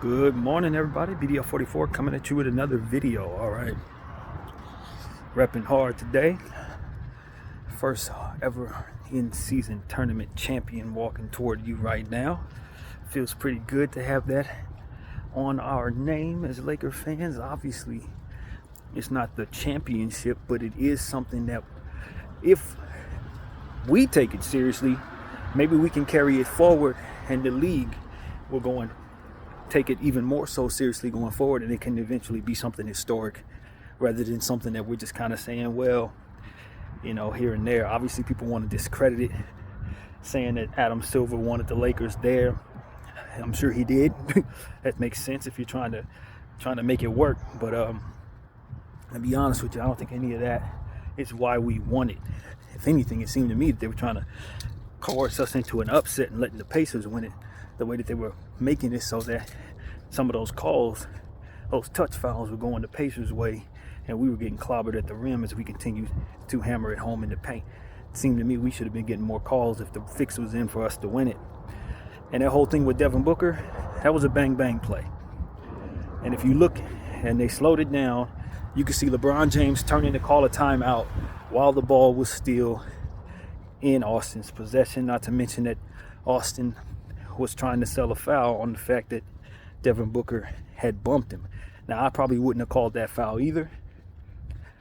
Good morning, everybody. BDL44 coming at you with another video. All right, repping hard today. First ever in-season tournament champion walking toward you right now. Feels pretty good to have that on our name as Laker fans. Obviously, it's not the championship, but it is something that, if we take it seriously, maybe we can carry it forward, and the league will go and take it even more so seriously going forward, and it can eventually be something historic rather than something that we're just kind of saying, well, you know, here and there. Obviously, people want to discredit it, saying that Adam Silver wanted the Lakers there. I'm sure he did. That makes sense if you're trying to make it work. But to be honest with you, I don't think any of that is why we won it. If anything, it seemed to me that they were trying to coerce us into an upset and letting the Pacers win it the way that they were making it, so that some of those calls, those touch fouls, were going the Pacers' way, and we were getting clobbered at the rim as we continued to hammer it home in the paint. It seemed to me we should have been getting more calls if the fix was in for us to win it. And that whole thing with Devin Booker, that was a bang-bang play. And if you look and they slowed it down, you could see LeBron James turning to call a timeout while the ball was still in Austin's possession, not to mention that Austin was trying to sell a foul on the fact that Devin Booker had bumped him. Now, I probably wouldn't have called that foul either.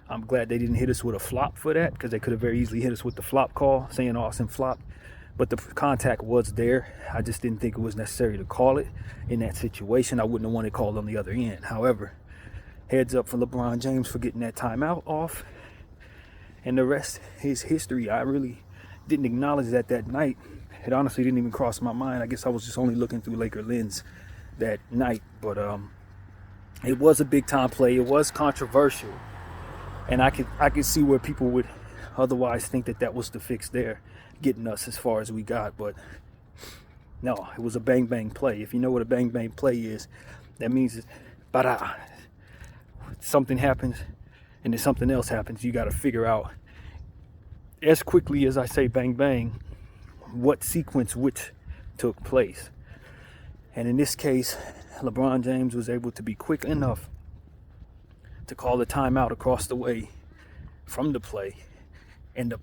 I'm glad they didn't hit us with a flop for that, because they could have very easily hit us with the flop call, saying Austin flopped. But the contact was there. I just didn't think it was necessary to call it in that situation. I wouldn't have wanted it called on the other end. However, heads up for LeBron James for getting that timeout off. And the rest is history. I really didn't acknowledge that night. It honestly didn't even cross my mind. I guess I was just only looking through Laker lens that night. But it was a big time play. It was controversial. And I could see where people would otherwise think that was the fix there, getting us as far as we got. But no, it was a bang bang play. If you know what a bang bang play is, that means something happens and then something else happens. You got to figure out as quickly as I say bang bang what sequence which took place. And in this case, LeBron James was able to be quick enough to call the timeout across the way from the play, and the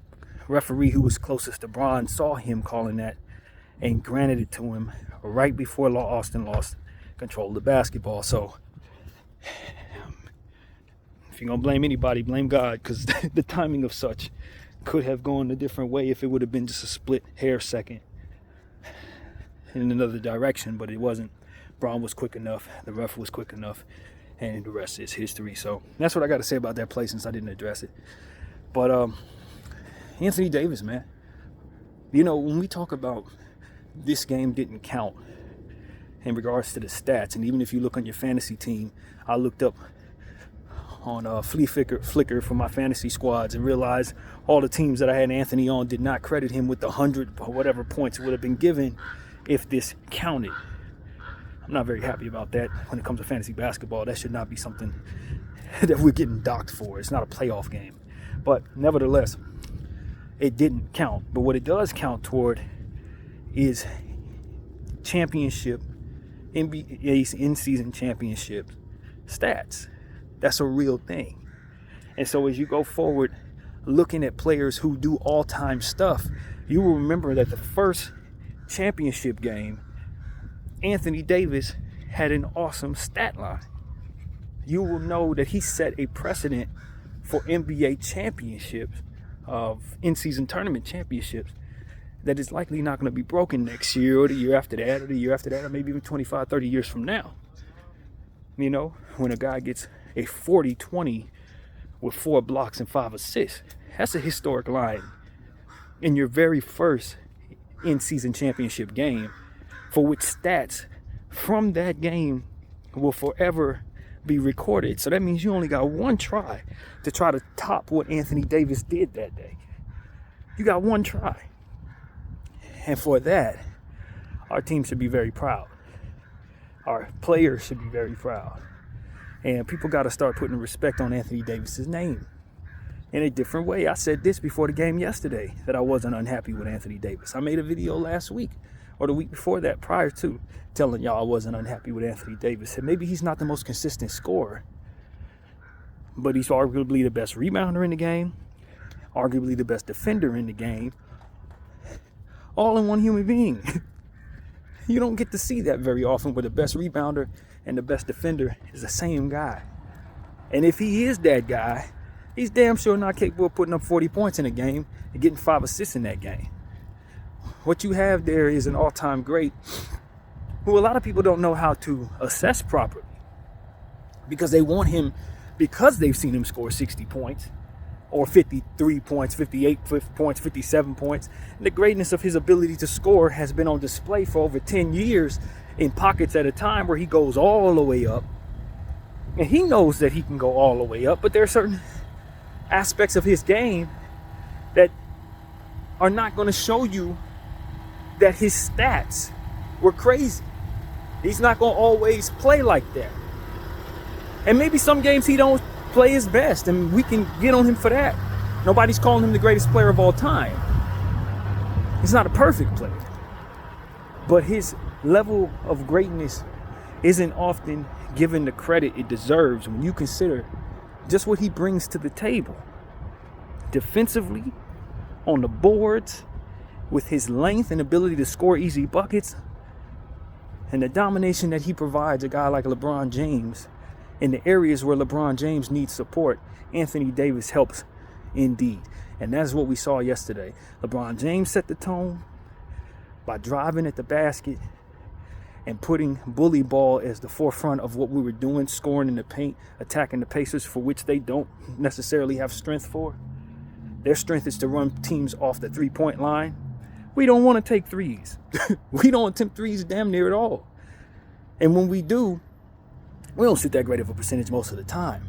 referee who was closest to Bron saw him calling that and granted it to him right before Austin lost control of the basketball. So if you're gonna blame anybody, blame God, because the timing of such could have gone a different way if it would have been just a split hair second in another direction, but it wasn't. Bron was quick enough, the ref was quick enough, and the rest is history. So that's what I got to say about that play, since I didn't address it. But Anthony Davis, man, you know, when we talk about this game didn't count in regards to the stats, and even if you look on your fantasy team, I looked up on Flea Flicker for my fantasy squads and realized all the teams that I had Anthony on did not credit him with the 100 or whatever points would have been given if this counted. I'm not very happy about that when it comes to fantasy basketball. That should not be something that we're getting docked for. It's not a playoff game. But nevertheless, it didn't count. But what it does count toward is championship, NBA in-season championship stats. That's a real thing. And so as you go forward looking at players who do all-time stuff, you will remember that the first championship game, Anthony Davis had an awesome stat line. You will know that he set a precedent for NBA championships, of in-season tournament championships, that is likely not going to be broken next year or the year after that or the year after that, or maybe even 25, 30 years from now. You know, when a guy gets a 40-20 with 4 blocks and 5 assists, that's a historic line in your very first in-season championship game, for which stats from that game will forever be recorded. So that means you only got one try to top what Anthony Davis did that day. You got one try. And for that, our team should be very proud. Our players should be very proud. And people got to start putting respect on Anthony Davis's name in a different way. I said this before the game yesterday, that I wasn't unhappy with Anthony Davis. I made a video last week or the week before that, prior to, telling y'all I wasn't unhappy with Anthony Davis. And maybe he's not the most consistent scorer, but he's arguably the best rebounder in the game, arguably the best defender in the game, all in one human being. You don't get to see that very often, where the best rebounder and the best defender is the same guy. And if he is that guy, he's damn sure not capable of putting up 40 points in a game and getting 5 assists in that game. What you have there is an all-time great who a lot of people don't know how to assess properly, because they want him, because they've seen him score 60 points or 53 points, 58 points, 57 points. And the greatness of his ability to score has been on display for over 10 years in pockets at a time, where he goes all the way up. And he knows that he can go all the way up, but there are certain aspects of his game that are not going to show you that his stats were crazy. He's not going to always play like that. And maybe some games he don't play his best, and we can get on him for that. Nobody's calling him the greatest player of all time. He's not a perfect player. But his level of greatness isn't often given the credit it deserves when you consider just what he brings to the table. Defensively, on the boards, with his length and ability to score easy buckets, and the domination that he provides a guy like LeBron James in the areas where LeBron James needs support, Anthony Davis helps indeed. And that's what we saw yesterday. LeBron James set the tone by driving at the basket and putting bully ball as the forefront of what we were doing, scoring in the paint, attacking the Pacers, for which they don't necessarily have strength for. Their strength is to run teams off the three-point line. We don't want to take threes. We don't attempt threes damn near at all. And when we do, we don't shoot that great of a percentage most of the time.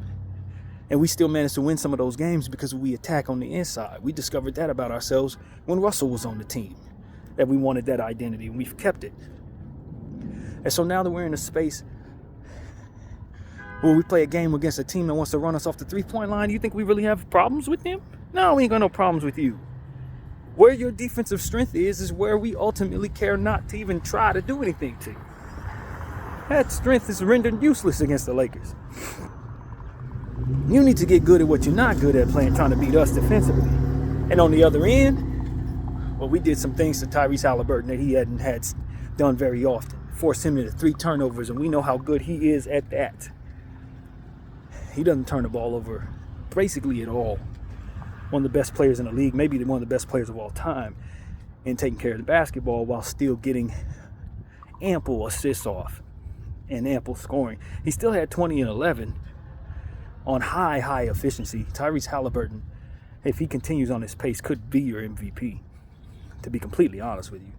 And we still manage to win some of those games because we attack on the inside. We discovered that about ourselves when Russell was on the team, that we wanted that identity, and we've kept it. And so now that we're in a space where we play a game against a team that wants to run us off the three-point line, do you think we really have problems with them? No, we ain't got no problems with you. Where your defensive strength is where we ultimately care not to even try to do anything to you. That strength is rendered useless against the Lakers. You need to get good at what you're not good at, trying to beat us defensively. And on the other end, well, we did some things to Tyrese Halliburton that he hadn't had done very often. Forced him into 3 turnovers, and we know how good he is at that. He doesn't turn the ball over basically at all. One of the best players in the league, maybe one of the best players of all time, in taking care of the basketball while still getting ample assists off and ample scoring. He still had 20 and 11 on high efficiency. Tyrese Halliburton, if he continues on this pace, could be your MVP, to be completely honest with you.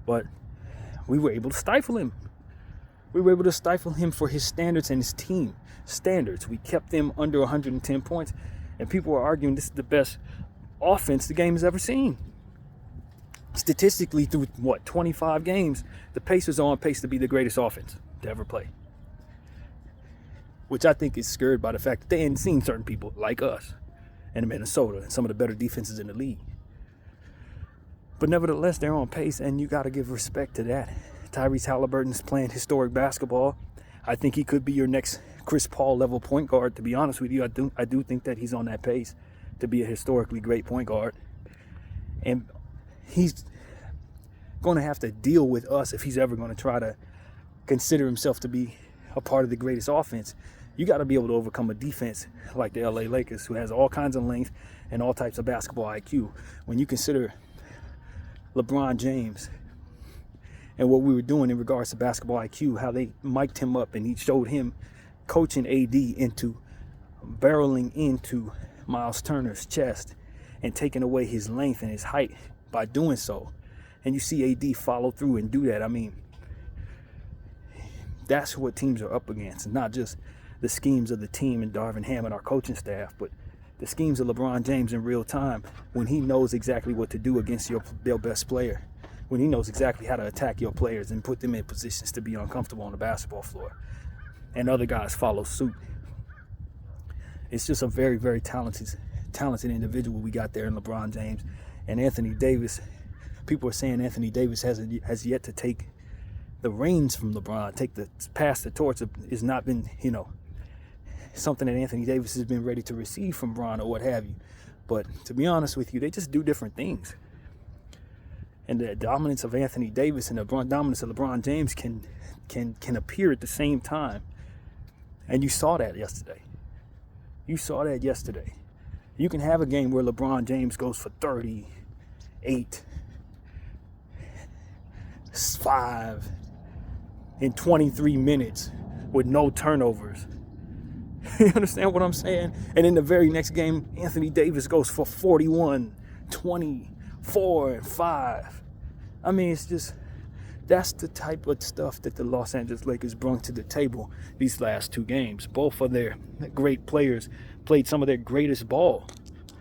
But we were able to stifle him. We were able to stifle him for his standards and his team standards. We kept them under 110 points, and people were arguing this is the best offense the game has ever seen. Statistically, through 25 games, the Pacers are on pace to be the greatest offense to ever play. Which I think is scared by the fact that they hadn't seen certain people like us and Minnesota and some of the better defenses in the league. But nevertheless, they're on pace, and you got to give respect to that. Tyrese Halliburton's playing historic basketball. I think he could be your next Chris Paul level point guard, to be honest with you. I do think that he's on that pace to be a historically great point guard. And he's going to have to deal with us if he's ever going to try to consider himself to be a part of the greatest offense. You got to be able to overcome a defense like the LA Lakers, who has all kinds of length and all types of basketball IQ. When you consider LeBron James and what we were doing in regards to basketball IQ, how they mic'd him up and he showed him coaching AD into barreling into Miles Turner's chest and taking away his length and his height by doing so. And you see AD follow through and do that. I mean, that's what teams are up against. Not just the schemes of the team and Darvin Ham and our coaching staff, but the schemes of LeBron James in real time, when he knows exactly what to do against their best player, when he knows exactly how to attack your players and put them in positions to be uncomfortable on the basketball floor, and other guys follow suit. It's just a very, very talented individual we got there in LeBron James. And Anthony Davis People are saying Anthony Davis has yet to take the reins from LeBron, pass the torch. Has not been, something that Anthony Davis has been ready to receive from Bron or what have you. But to be honest with you, they just do different things. And the dominance of Anthony Davis and the dominance of LeBron James can appear at the same time. And you saw that yesterday. You can have a game where LeBron James goes for 38, 5 in 23 minutes with no turnovers. You understand what I'm saying? And in the very next game, Anthony Davis goes for 41, 24, and 5. I mean, it's just, that's the type of stuff that the Los Angeles Lakers brought to the table these last 2 games. Both of their great players played some of their greatest ball.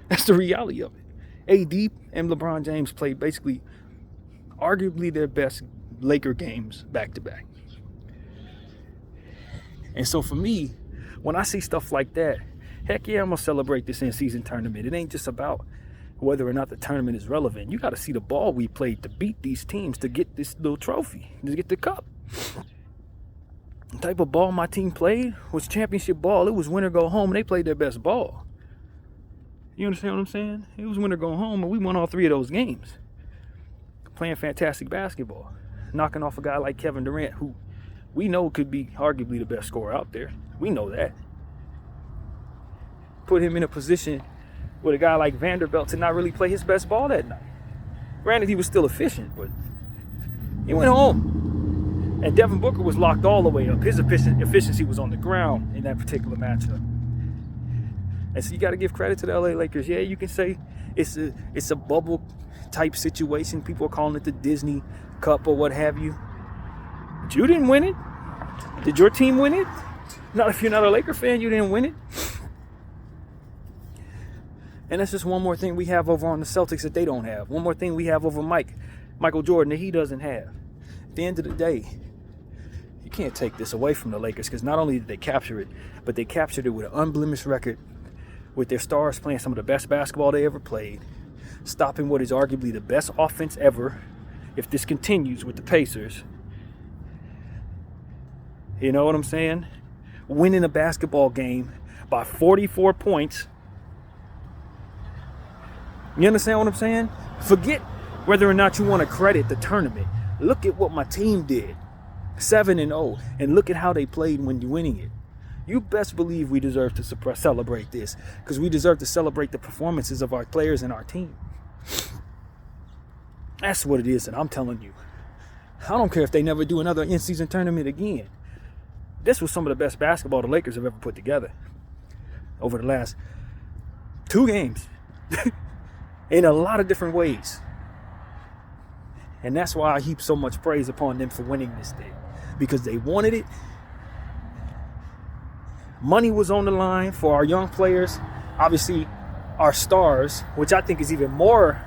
That's the reality of it. AD and LeBron James played basically arguably their best Laker games back to back. And so for me, when I see stuff like that, heck yeah, I'm going to celebrate this in-season tournament. It ain't just about whether or not the tournament is relevant. You got to see the ball we played to beat these teams, to get this little trophy, to get the cup. The type of ball my team played was championship ball. It was win or go home, and they played their best ball. You understand what I'm saying? It was win or go home, and we won all 3 of those games. Playing fantastic basketball. Knocking off a guy like Kevin Durant, who we know could be arguably the best scorer out there. We know that. Put him in a position with a guy like Vanderbilt to not really play his best ball that night. Granted, he was still efficient, but he went home. And Devin Booker was locked all the way up. His efficiency was on the ground in that particular matchup. And so you got to give credit to the LA Lakers. Yeah, you can say it's a bubble type situation. People are calling it the Disney Cup or what have you. But you didn't win it. Did your team win it? Not if you're not a Laker fan, you didn't win it. And that's just one more thing we have over on the Celtics that they don't have. One more thing we have over Michael Jordan that he doesn't have. At the end of the day, you can't take this away from the Lakers, because not only did they capture it, but they captured it with an unblemished record, with their stars playing some of the best basketball they ever played, stopping what is arguably the best offense ever if this continues with the Pacers. You know what I'm saying? Winning a basketball game by 44 points. You understand what I'm saying? Forget whether or not you want to credit the tournament. Look at what my team did. 7-0. And look at how they played when you're winning it. You best believe we deserve to celebrate this, because we deserve to celebrate the performances of our players and our team. That's what it is, and I'm telling you. I don't care if they never do another in-season tournament again. This was some of the best basketball the Lakers have ever put together over the last 2 games in a lot of different ways. And that's why I heap so much praise upon them for winning this thing, because they wanted it. Money was on the line for our young players. Obviously, our stars, which I think is even more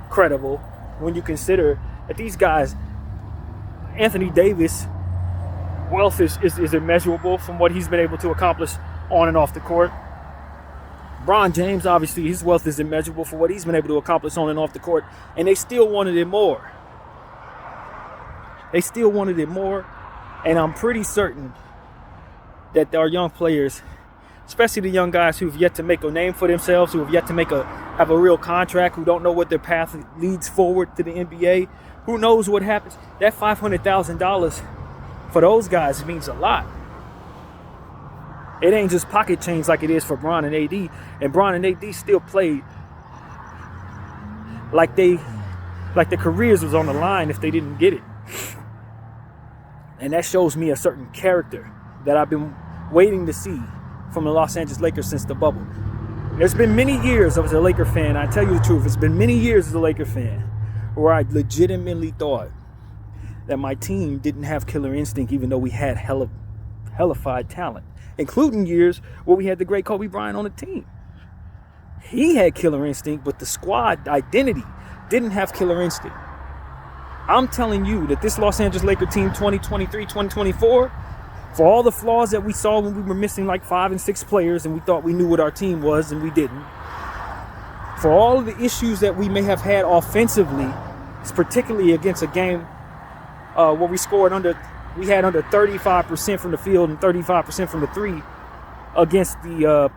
credible when you consider that these guys, Anthony Davis, wealth is immeasurable from what he's been able to accomplish on and off the court. LeBron James, obviously, his wealth is immeasurable for what he's been able to accomplish on and off the court. And they still wanted it more. And I'm pretty certain that our young players, especially the young guys who've yet to make a name for themselves, who have yet to have a real contract, who don't know what their path leads forward to the NBA, who knows what happens. That $500,000 for those guys means a lot. It ain't just pocket change like it is for Bron and AD. And Bron and AD still played like their careers was on the line if they didn't get it. And that shows me a certain character that I've been waiting to see from the Los Angeles Lakers since the bubble. There's been many years as a Laker fan, I tell you the truth, it's been many years as a Laker fan where I legitimately thought that my team didn't have killer instinct, even though we had hellified talent, including years where we had the great Kobe Bryant on the team. He had killer instinct, but the squad identity didn't have killer instinct. I'm telling you that this Los Angeles Laker team 2023-2024, for all the flaws that we saw when we were missing like 5 and 6 players and we thought we knew what our team was and we didn't, for all of the issues that we may have had offensively, particularly against a game where we had under 35% from the field and 35% from the three against the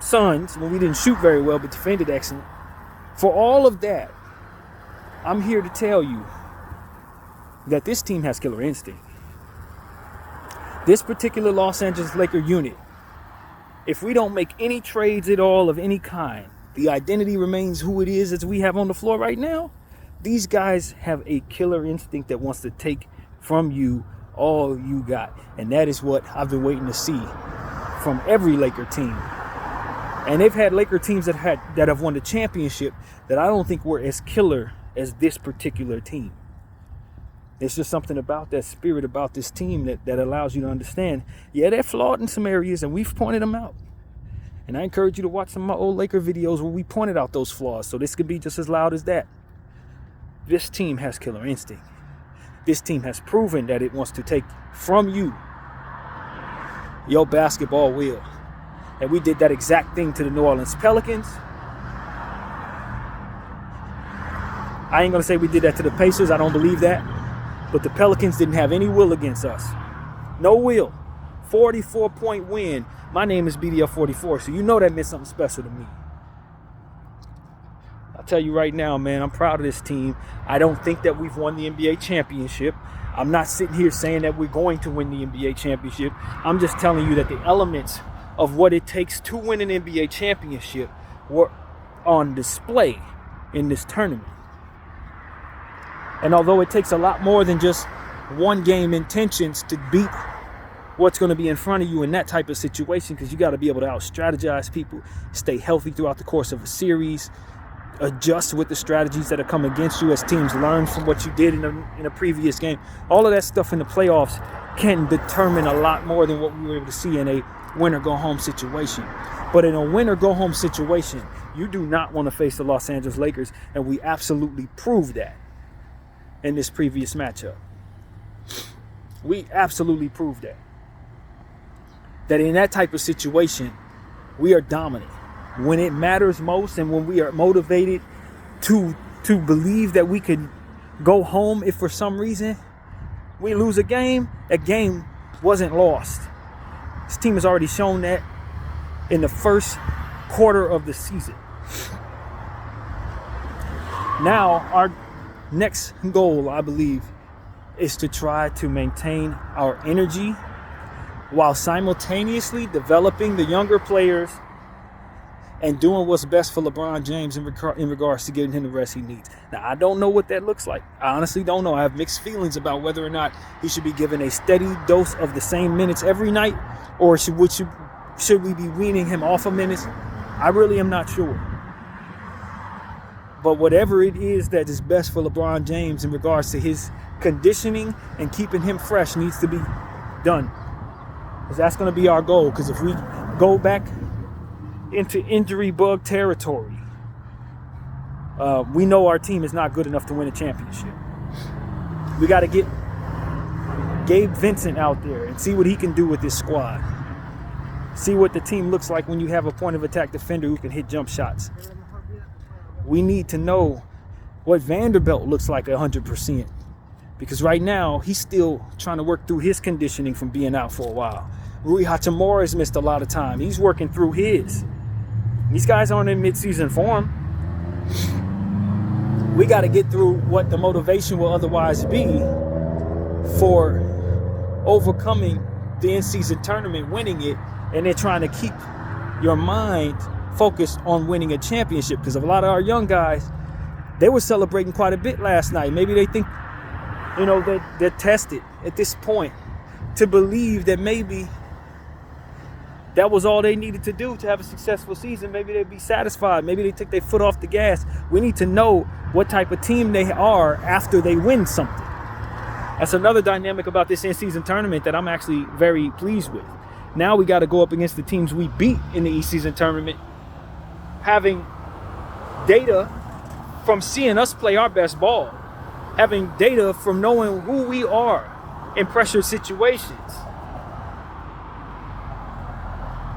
Suns, when we didn't shoot very well but defended excellent. For all of that, I'm here to tell you that this team has killer instinct. This particular Los Angeles Laker unit, if we don't make any trades at all of any kind, the identity remains who it is as we have on the floor right now. These guys have a killer instinct that wants to take from you all you got. And that is what I've been waiting to see from every Laker team. And they've had Laker teams that have won the championship that I don't think were as killer as this particular team. It's just something about that spirit, about this team that allows you to understand, yeah, they're flawed in some areas, and we've pointed them out. And I encourage you to watch some of my old Laker videos where we pointed out those flaws, so this could be just as loud as that. This team has killer instinct. This team has proven that it wants to take from you your basketball will. And we did that exact thing to the New Orleans Pelicans. I ain't going to say we did that to the Pacers. I don't believe that. But the Pelicans didn't have any will against us. No will. 44-point win. My name is BDF44, so you know that meant something special to me. I'll tell you right now, man, I'm proud of this team. I don't think that we've won the NBA championship. I'm not sitting here saying that we're going to win the NBA championship. I'm just telling you that the elements of what it takes to win an NBA championship were on display in this tournament. And although it takes a lot more than just one game intentions to beat what's going to be in front of you in that type of situation, because you got to be able to out-strategize people, stay healthy throughout the course of a series, adjust with the strategies that are coming against you as teams learn from what you did in a previous game. All of that stuff in the playoffs can determine a lot more than what we were able to see in a win-or-go-home situation. But in a win-or-go-home situation, you do not want to face the Los Angeles Lakers, and we absolutely proved that in this previous matchup. We absolutely proved that. That in that type of situation, we are dominant. When it matters most and when we are motivated to believe that we can go home if for some reason we lose a game, that game wasn't lost. This team has already shown that in the first quarter of the season. Now, our next goal, I believe, is to try to maintain our energy while simultaneously developing the younger players and doing what's best for LeBron James in regards to getting him the rest he needs. Now, I don't know what that looks like. I honestly don't know. I have mixed feelings about whether or not he should be given a steady dose of the same minutes every night, or should we be weaning him off of minutes. I really am not sure. But whatever it is that is best for LeBron James in regards to his conditioning and keeping him fresh needs to be done. Because that's going to be our goal. Because if we go back into injury bug territory, we know our team is not good enough to win a championship. We got to get Gabe Vincent out there and see what he can do with this squad. See what the team looks like when you have a point of attack defender who can hit jump shots. We need to know what Vanderbilt looks like 100%. Because right now, he's still trying to work through his conditioning from being out for a while. Rui Hachimura has missed a lot of time. He's working through his. These guys aren't in midseason form. We got to get through what the motivation will otherwise be for overcoming the in-season tournament, winning it, and then trying to keep your mind focused on winning a championship. Because a lot of our young guys, they were celebrating quite a bit last night. Maybe they think, they're tested at this point to believe that maybe that was all they needed to do to have a successful season. Maybe they'd be satisfied. Maybe they took their foot off the gas. We need to know what type of team they are after they win something. That's another dynamic about this in-season tournament that I'm actually very pleased with. Now we got to go up against the teams we beat in the in-season tournament, having data from seeing us play our best ball, having data from knowing who we are in pressure situations.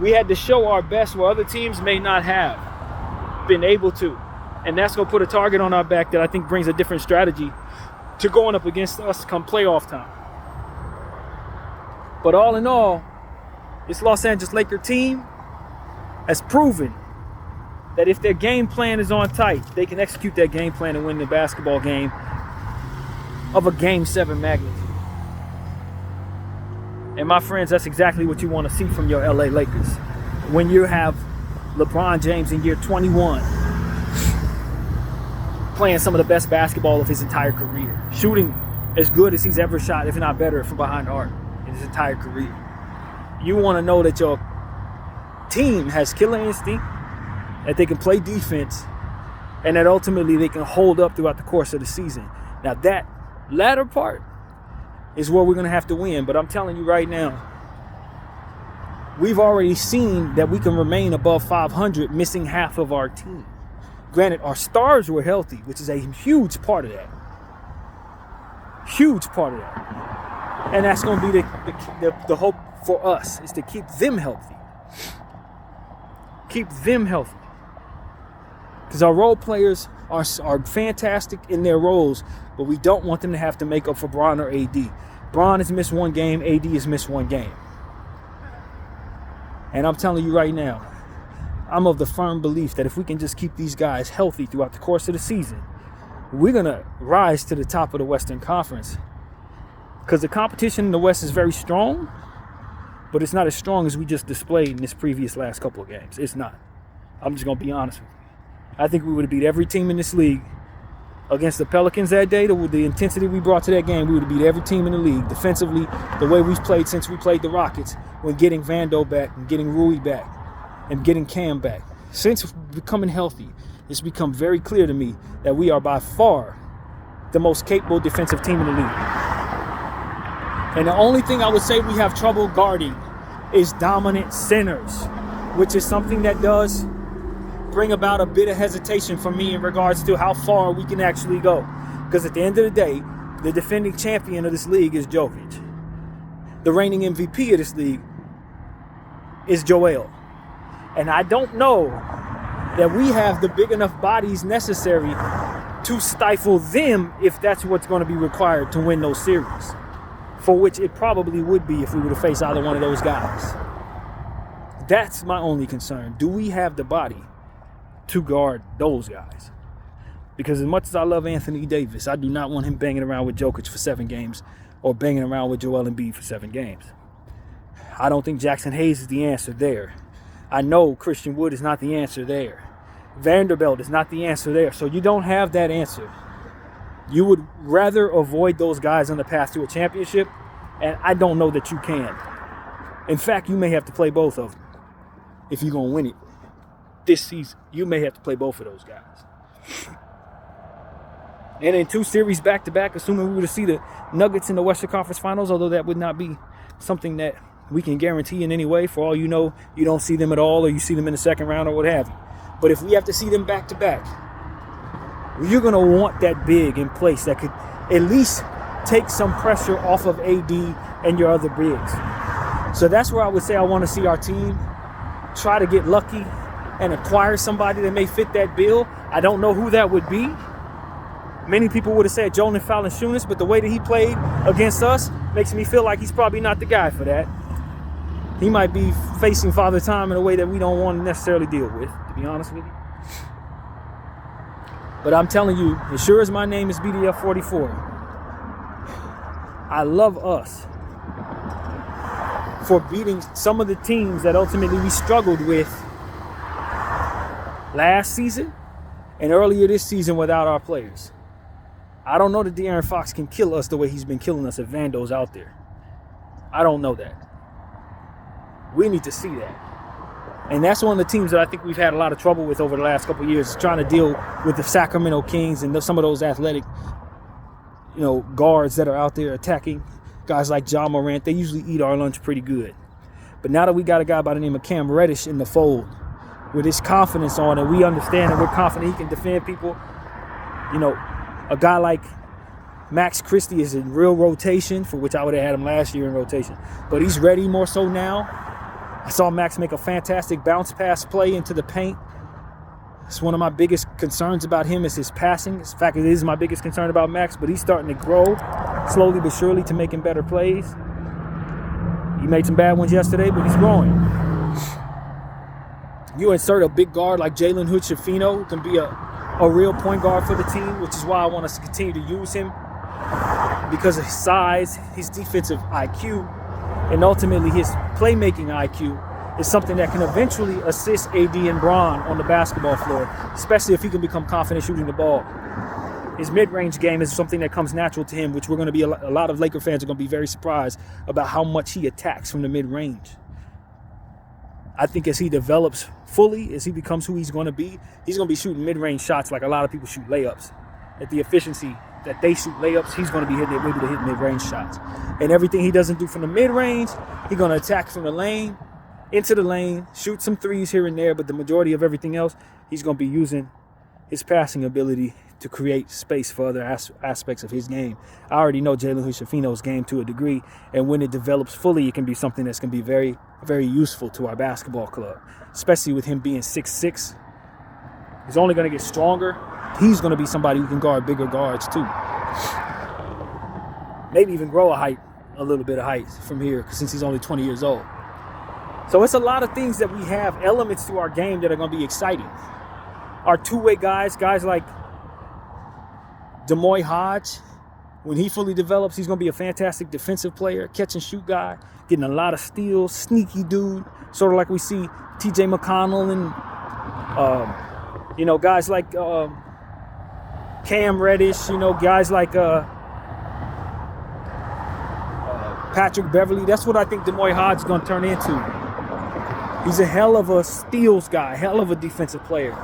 We had to show our best where other teams may not have been able to. And that's going to put a target on our back that I think brings a different strategy to going up against us come playoff time. But all in all, this Los Angeles Lakers team has proven that if their game plan is on tight, they can execute that game plan and win the basketball game of a Game 7 magnitude. And my friends, that's exactly what you want to see from your LA Lakers. When you have LeBron James in year 21 playing some of the best basketball of his entire career, shooting as good as he's ever shot, if not better, from behind the arc in his entire career. You want to know that your team has killer instinct, that they can play defense, and that ultimately they can hold up throughout the course of the season. Now that latter part is where we're going to have to win. But I'm telling you right now, we've already seen that we can remain above 500 missing half of our team. Granted, our stars were healthy, which is a huge part of that. Huge part of that. And that's going to be the hope for us, is to keep them healthy. Keep them healthy. Because our role players are fantastic in their roles, but we don't want them to have to make up for Bron or AD. Bron has missed one game, AD has missed one game. And I'm telling you right now, I'm of the firm belief that if we can just keep these guys healthy throughout the course of the season, we're going to rise to the top of the Western Conference. Because the competition in the West is very strong, but it's not as strong as we just displayed in this previous last couple of games. It's not. I'm just going to be honest with you. I think we would have beat every team in this league. Against the Pelicans that day, with the intensity we brought to that game, we would have beat every team in the league. Defensively, the way we've played since we played the Rockets, when getting Vando back and getting Rui back and getting Cam back. Since becoming healthy, it's become very clear to me that we are by far the most capable defensive team in the league. And the only thing I would say we have trouble guarding is dominant centers, which is something that does bring about a bit of hesitation for me in regards to how far we can actually go. Because at the end of the day, the defending champion of this league is Jokic. The reigning MVP of this league is Joel. And I don't know that we have the big enough bodies necessary to stifle them if that's what's going to be required to win those series. For which it probably would be if we were to face either one of those guys. That's my only concern. Do we have the body to guard those guys? Because as much as I love Anthony Davis, I do not want him banging around with Jokic for 7 games or banging around with Joel Embiid for 7 games. I don't think Jackson Hayes is the answer there. I know Christian Wood is not the answer there. Vanderbilt is not the answer there. So you don't have that answer. You would rather avoid those guys on the path to a championship, and I don't know that you can. In fact, you may have to play both of them if you're going to win it this season. You may have to play both of those guys. And in 2 series back-to-back, assuming we were to see the Nuggets in the Western Conference Finals, although that would not be something that we can guarantee in any way. For all you know, you don't see them at all, or you see them in the second round or what have you. But if we have to see them back-to-back, you're going to want that big in place that could at least take some pressure off of AD and your other bigs. So that's where I would say I want to see our team try to get lucky and acquire somebody that may fit that bill. I don't know who that would be. Many people would have said Jonas Valanciunas, but the way that he played against us makes me feel like he's probably not the guy for that. He might be facing Father Time in a way that we don't want to necessarily deal with, to be honest with you. But I'm telling you, as sure as my name is BDF44, I love us for beating some of the teams that ultimately we struggled with last season and earlier this season without our players. I don't know that De'Aaron Fox can kill us the way he's been killing us if Vando's out there. I don't know that. We need to see that. And that's one of the teams that I think we've had a lot of trouble with over the last couple of years, trying to deal with the Sacramento Kings and some of those athletic, guards that are out there attacking. Guys like Ja Morant, they usually eat our lunch pretty good. But now that we got a guy by the name of Cam Reddish in the fold, with his confidence on, and we understand and we're confident he can defend people, a guy like Max Christie is in real rotation, for which I would have had him last year in rotation. But he's ready more so now. I saw Max make a fantastic bounce pass play into the paint It's one of my biggest concerns about him is his passing. In fact, it is my biggest concern about Max, but he's starting to grow slowly but surely to making better plays. He made some bad ones yesterday, but he's growing. You insert a big guard like Jalen Hood-Schifino, who can be a real point guard for the team, which is why I want us to continue to use him because of his size, his defensive IQ, and ultimately his playmaking IQ is something that can eventually assist AD and Bron on the basketball floor, especially if he can become confident shooting the ball. His mid-range game is something that comes natural to him, which we're going to be a lot of Laker fans are going to be very surprised about how much he attacks from the mid-range. I think as he develops fully, as he becomes who he's going to be shooting mid-range shots like a lot of people shoot layups. At the efficiency that they shoot layups, he's going to be able to hit mid-range shots. And everything he doesn't do from the mid-range, he's going to attack from the lane, into the lane, shoot some threes here and there, but the majority of everything else, he's going to be using his passing ability to create space for other aspects of his game. I already know Jalen Hood-Schifino's game to a degree, and when it develops fully, it can be something that's going to be very, very useful to our basketball club, especially with him being 6'6". He's only going to get stronger. He's going to be somebody who can guard bigger guards too. Maybe even grow a little bit of height from here since he's only 20 years old. So it's a lot of things that we have, elements to our game that are going to be exciting. Our two-way guys like Demoy Hodge, when he fully develops, he's going to be a fantastic defensive player, catch and shoot guy, getting a lot of steals, sneaky dude, sort of like we see TJ McConnell and, guys like Cam Reddish, guys like Patrick Beverly. That's what I think Demoy Hodge is going to turn into. He's a hell of a steals guy, hell of a defensive player.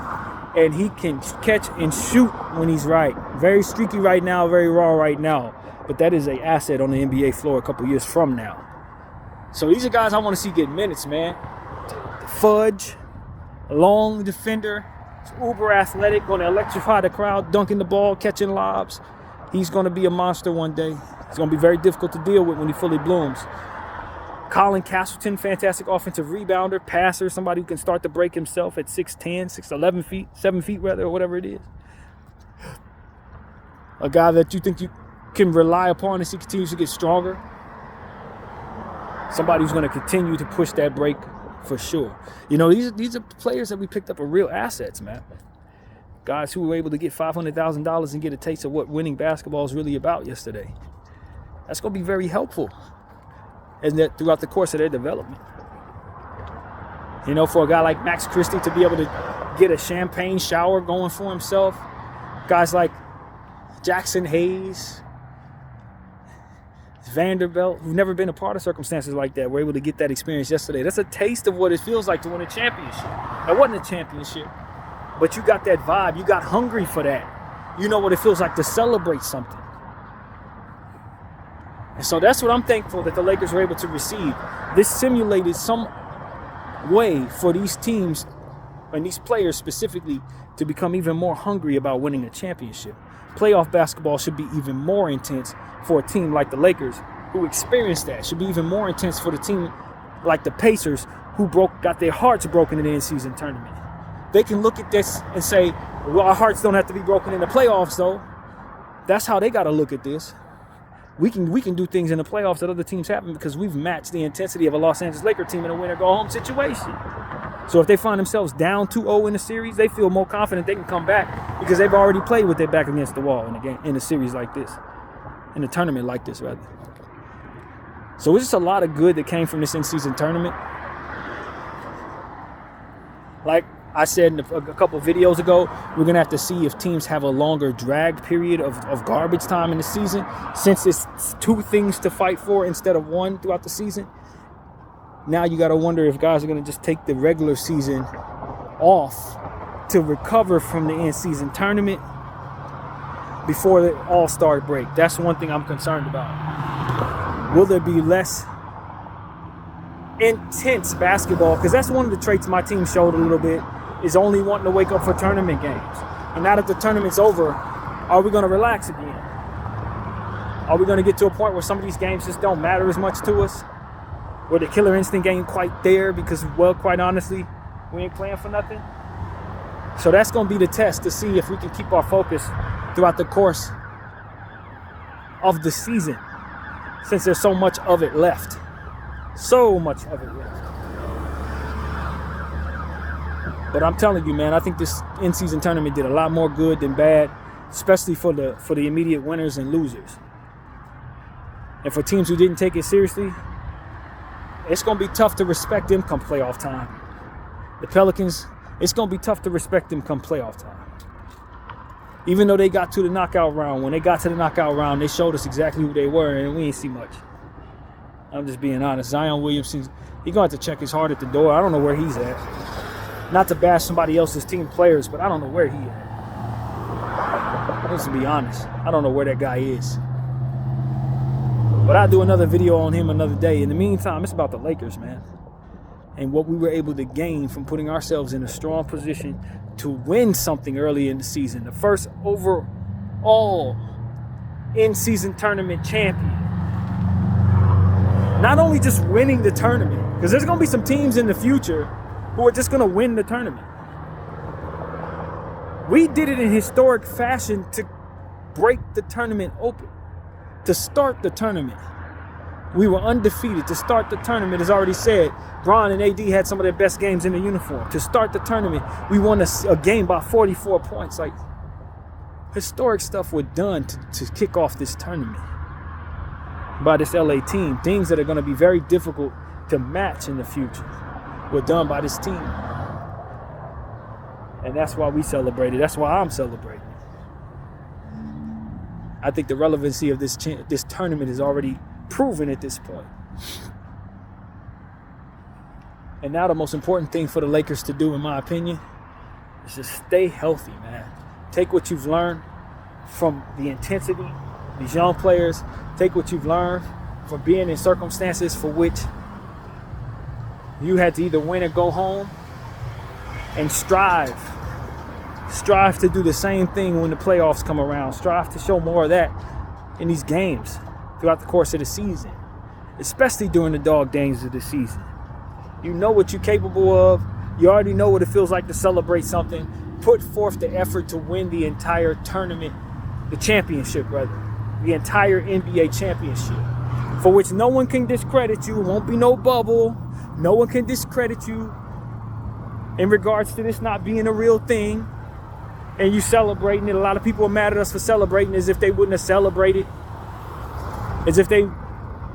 And he can catch and shoot when he's right. Very streaky right now, very raw right now. But that is an asset on the NBA floor a couple years from now. So these are guys I want to see get minutes, man. Fudge, long defender, uber athletic, going to electrify the crowd, dunking the ball, catching lobs. He's going to be a monster one day. It's going to be very difficult to deal with when he fully blooms. Colin Castleton, fantastic offensive rebounder, passer, somebody who can start to break himself at 6'10", 6'11 feet, 7 feet rather, or whatever it is. A guy that you think you can rely upon as he continues to get stronger. Somebody who's going to continue to push that break for sure. These are players that we picked up are real assets, man. Guys who were able to get $500,000 and get a taste of what winning basketball is really about yesterday. That's going to be very helpful. And that throughout the course of their development. For a guy like Max Christie to be able to get a champagne shower going for himself. Guys like Jackson Hayes, Vanderbilt, who've never been a part of circumstances like that, were able to get that experience yesterday. That's a taste of what it feels like to win a championship. That wasn't a championship, but you got that vibe. You got hungry for that. You know what it feels like to celebrate something. And so that's what I'm thankful that the Lakers were able to receive. This simulated some way for these teams and these players specifically to become even more hungry about winning a championship. Playoff basketball should be even more intense for a team like the Lakers who experienced that. Should be even more intense for the team like the Pacers who got their hearts broken in the in-season tournament. They can look at this and say, well, our hearts don't have to be broken in the playoffs though. That's how they got to look at this. We can do things in the playoffs that other teams haven't because we've matched the intensity of a Los Angeles Lakers team in a win-or-go-home situation. So if they find themselves down 2-0 in the series, they feel more confident they can come back because they've already played with their back against the wall in a series like this, in a tournament like this, rather. So it's just a lot of good that came from this in-season tournament. Like I said a couple of videos ago, we're going to have to see if teams have a longer drag period of garbage time in the season, since it's two things to fight for instead of one throughout the season. Now you got to wonder if guys are going to just take the regular season off to recover from the in-season tournament before the All-Star break. That's one thing I'm concerned about. Will there be less intense basketball? Because that's one of the traits my team showed a little bit, is only wanting to wake up for tournament games. And now that the tournament's over, are we going to relax again? Are we going to get to a point where some of these games just don't matter as much to us? Where the killer instinct ain't quite there because, well, quite honestly, we ain't playing for nothing? So that's going to be the test to see if we can keep our focus throughout the course of the season, since there's so much of it left. So much of it left. But I'm telling you, man, I think this in-season tournament did a lot more good than bad, especially for the immediate winners and losers. And for teams who didn't take it seriously, it's going to be tough to respect them come playoff time. The Pelicans, it's going to be tough to respect them come playoff time. Even though they got to the knockout round, when they got to the knockout round, they showed us exactly who they were, and we ain't see much. I'm just being honest. Zion Williamson, he's going to have to check his heart at the door. I don't know where he's at. Not to bash somebody else's team players, but I don't know where he is. Let's be honest. I don't know where that guy is. But I'll do another video on him another day. In the meantime, it's about the Lakers, man. And what we were able to gain from putting ourselves in a strong position to win something early in the season. The first overall in-season tournament champion. Not only just winning the tournament, because there's going to be some teams in the future who are just going to win the tournament. We did it in historic fashion to break the tournament open, to start the tournament. We were undefeated to start the tournament. As already said, Bron and AD had some of their best games in the uniform. To start the tournament, we won a game by 44 points. Like, historic stuff was done to kick off this tournament by this LA team. Things that are going to be very difficult to match in the future were done by this team. And that's why we celebrated. That's why I'm celebrating. I think the relevancy of this tournament is already proven at this point. And now the most important thing for the Lakers to do, in my opinion, is just stay healthy, man. Take what you've learned from the intensity, these young players. Take what you've learned from being in circumstances for which you had to either win or go home, and strive to do the same thing when the playoffs come around. Strive to show more of that in these games throughout the course of the season, especially during the dog days of the season. You know what you're capable of. You already know what it feels like to celebrate something. Put forth the effort to win the entire tournament, the championship rather, the entire NBA championship, for which no one can discredit you. It won't be no bubble. No one can discredit you in regards to this not being a real thing. And you celebrating it. A lot of people are mad at us for celebrating as if they wouldn't have celebrated. As if they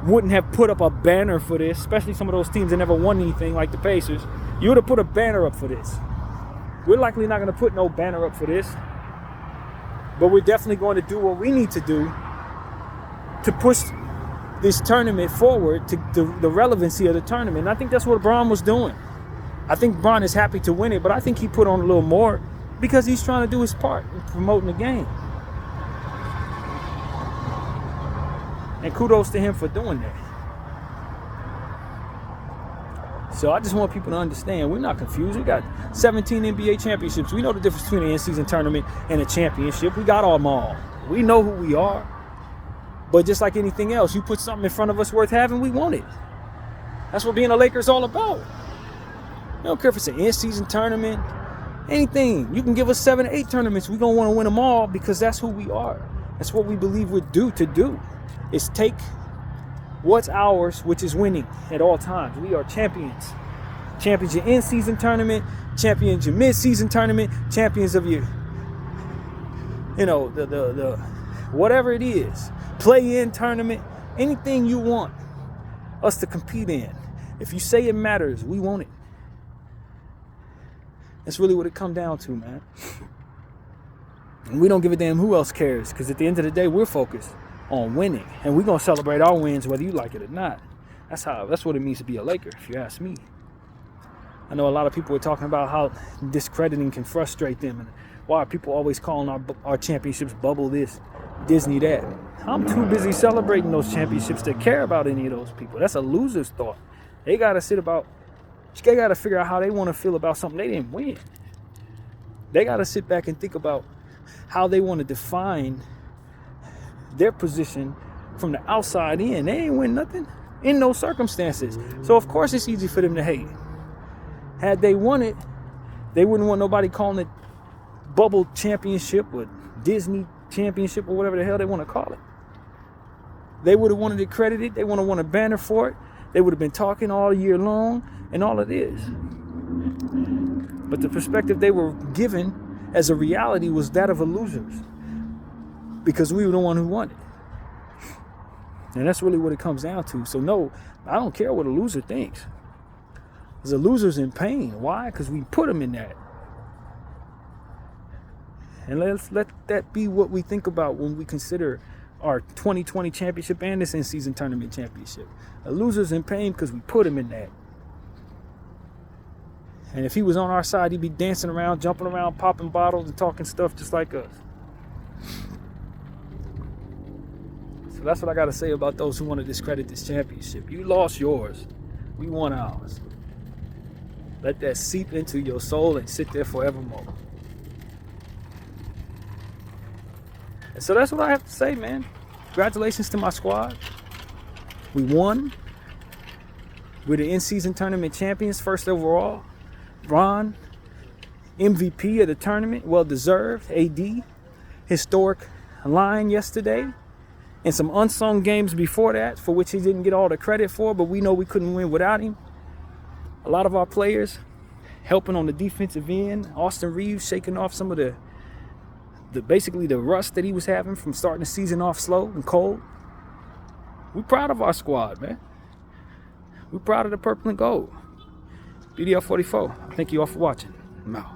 wouldn't have put up a banner for this, especially some of those teams that never won anything like the Pacers. You would have put a banner up for this. We're likely not going to put no banner up for this. But we're definitely going to do what we need to do to push this tournament forward, to the relevancy of the tournament. And I think that's what Bron was doing. I think Bron is happy to win it, but I think he put on a little more because he's trying to do his part in promoting the game. And kudos to him for doing that. So I just want people to understand, we're not confused. We got 17 NBA championships. We know the difference between an in-season tournament and a championship. We got them all. We know who we are. But just like anything else, you put something in front of us worth having, we want it. That's what being a Laker is all about. I don't care if it's an in-season tournament, anything. You can give us 7 or 8 tournaments. We're going to want to win them all because that's who we are. That's what we believe we're due to do, is take what's ours, which is winning at all times. We are champions. Champions your in-season tournament, champions your mid-season tournament, champions of your, the whatever it is, play-in tournament, anything you want us to compete in. If you say it matters, we want it. That's really what it comes down to, man. And we don't give a damn who else cares, because at the end of the day, we're focused on winning, and we're gonna celebrate our wins whether you like it or not. That's what it means to be a Laker, if you ask me. I know a lot of people are talking about how discrediting can frustrate them, and why are people always calling our championships bubble this, Disney that. I'm too busy celebrating those championships to care about any of those people. That's a loser's thought. They gotta figure out how they want to feel about something they didn't win. They gotta sit back and think about how they want to define their position from the outside in. They ain't win nothing in those circumstances. So of course it's easy for them to hate. Had they won it, they wouldn't want nobody calling it bubble championship or Disney championship or whatever the hell they want to call it. They would have wanted it credited. They would have won a banner for it. They would have been talking all year long and all of this. But the perspective they were given as a reality was that of a losers, because we were the one who won it. And that's really what it comes down to. So no, I don't care what a loser thinks. Because a loser's in pain. Why? Because we put them in that. And let's let that be what we think about when we consider our 2020 championship and this in-season tournament championship. A loser's in pain because we put him in that. And if he was on our side, he'd be dancing around, jumping around, popping bottles and talking stuff just like us. So that's what I got to say about those who want to discredit this championship. You lost yours. We won ours. Let that seep into your soul and sit there forevermore. And so that's what I have to say, man. Congratulations to my squad. We won. We're the in-season tournament champions, first overall. Ron, MVP of the tournament, well deserved. AD, historic line yesterday. And some unsung games before that, for which he didn't get all the credit for, but we know we couldn't win without him. A lot of our players helping on the defensive end. Austin Reeves shaking off some of the basically the rust that he was having from starting the season off slow and cold. We're proud of our squad, man. We're proud of the purple and gold. BDL 44. Thank you all for watching. I'm out.